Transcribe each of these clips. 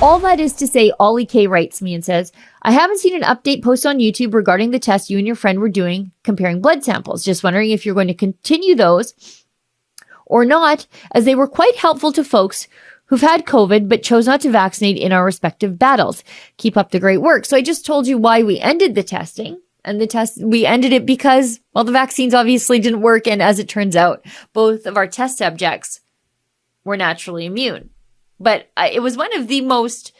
All that is to say, Ollie K writes me and says, I haven't seen an update post on YouTube regarding the test you and your friend were doing comparing blood samples. Just wondering if you're going to continue those or not, as they were quite helpful to folks who've had COVID but chose not to vaccinate in our respective battles. Keep up the great work. So I just told you why we ended the testing. And we ended it because, well, the vaccines obviously didn't work. And as it turns out, both of our test subjects were naturally immune. But it was one of the most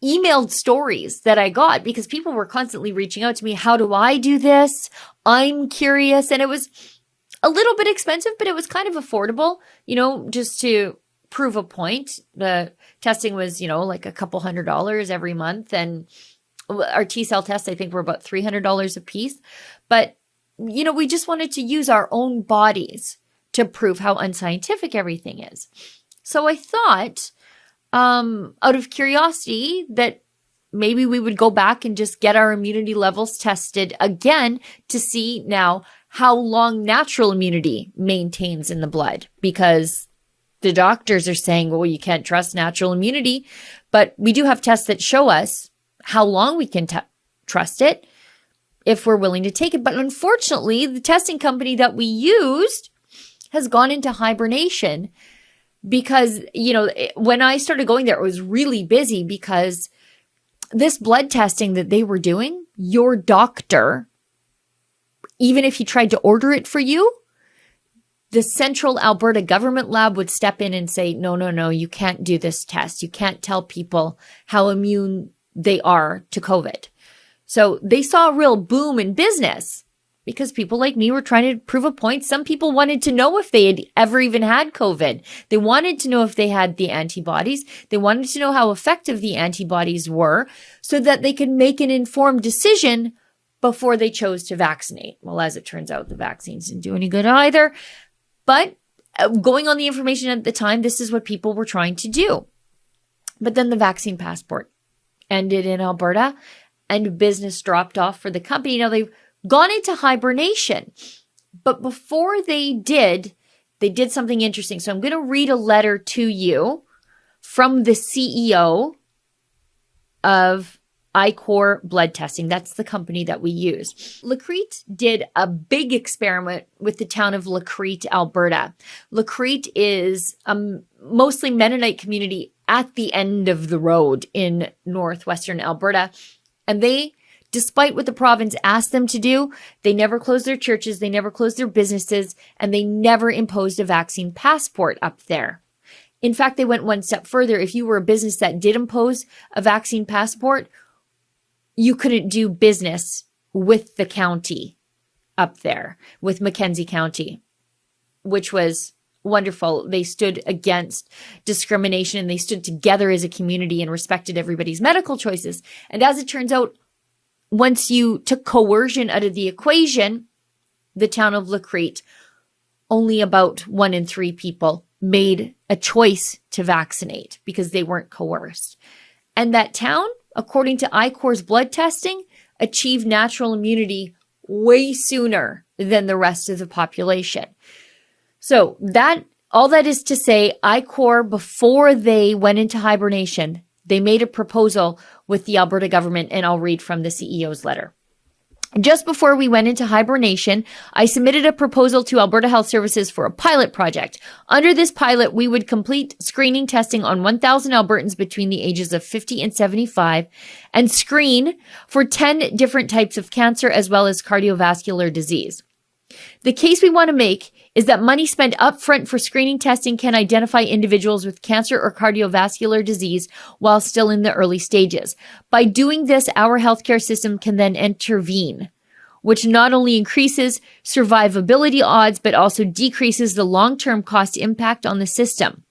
emailed stories that I got because people were constantly reaching out to me. How do I do this? I'm curious. And it was a little bit expensive, but it was kind of affordable, just to prove a point. The testing was, like a couple $100 every month. And our T-cell tests, I think, were about $300 a piece. But, we just wanted to use our own bodies to prove how unscientific everything is. So I thought, out of curiosity, that maybe we would go back and just get our immunity levels tested again to see now how long natural immunity maintains in the blood, because the doctors are saying, well, you can't trust natural immunity, but we do have tests that show us how long we can trust it if we're willing to take it. But unfortunately, the testing company that we used has gone into hibernation because, when I started going there, it was really busy because this blood testing that they were doing, your doctor, even if he tried to order it for you, the Central Alberta Government Lab would step in and say, no, you can't do this test. You can't tell people how immune they are to COVID. So they saw a real boom in business because people like me were trying to prove a point. Some people wanted to know if they had ever even had COVID. They wanted to know if they had the antibodies. They wanted to know how effective the antibodies were so that they could make an informed decision before they chose to vaccinate. Well, as it turns out, the vaccines didn't do any good either. But going on the information at the time, this is what people were trying to do. But then the vaccine passport ended in Alberta and business dropped off for the company. Now they've gone into hibernation, but before they did something interesting. So I'm going to read a letter to you from the CEO of iCore Blood Testing. That's the company that we use. Lacrete did a big experiment with the town of Lacrete, Alberta. Lacrete is a mostly Mennonite community at the end of the road in northwestern Alberta. And they, despite what the province asked them to do, they never closed their churches, they never closed their businesses, and they never imposed a vaccine passport up there. In fact, they went one step further. If you were a business that did impose a vaccine passport, you couldn't do business with the county up there, with Mackenzie County, which was wonderful. They stood against discrimination and they stood together as a community and respected everybody's medical choices. And as it turns out, once you took coercion out of the equation, the town of Lacrete, only about 1 in 3 people made a choice to vaccinate because they weren't coerced. And that town, according to iCore's blood testing, achieved natural immunity way sooner than the rest of the population. So all that is to say, iCore, before they went into hibernation, they made a proposal with the Alberta government, and I'll read from the CEO's letter. Just before we went into hibernation, I submitted a proposal to Alberta Health Services for a pilot project. Under this pilot, we would complete screening testing on 1,000 Albertans between the ages of 50 and 75 and screen for 10 different types of cancer as well as cardiovascular disease. The case we want to make is that money spent upfront for screening testing can identify individuals with cancer or cardiovascular disease while still in the early stages. By doing this, our healthcare system can then intervene, which not only increases survivability odds, but also decreases the long-term cost impact on the system.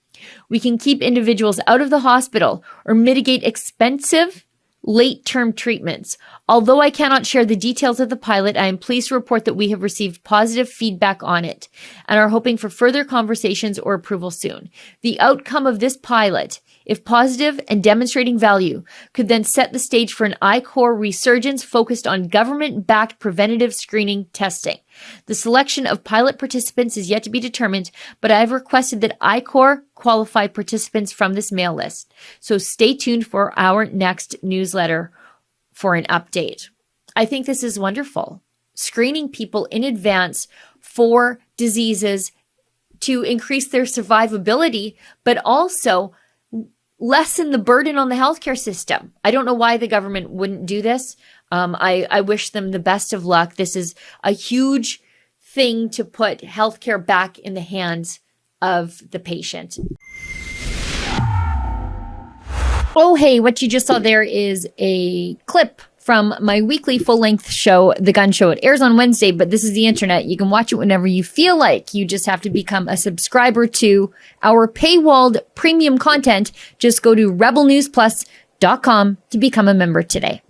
We can keep individuals out of the hospital or mitigate expensive late-term treatments. Although I cannot share the details of the pilot, I am pleased to report that we have received positive feedback on it and are hoping for further conversations or approval soon. The outcome of this pilot if positive and demonstrating value, could then set the stage for an I-Corps resurgence focused on government-backed preventative screening testing. The selection of pilot participants is yet to be determined, but I have requested that I-Corps qualify participants from this mail list. So stay tuned for our next newsletter for an update. I think this is wonderful. Screening people in advance for diseases to increase their survivability, but also lessen the burden on the healthcare system. I don't know why the government wouldn't do this. I wish them the best of luck. This is a huge thing to put healthcare back in the hands of the patient. Oh, hey, what you just saw there is a clip from my weekly full-length show, The Gun Show. It airs on Wednesday, but this is the internet. You can watch it whenever you feel like. You just have to become a subscriber to our paywalled premium content. Just go to rebelnewsplus.com to become a member today.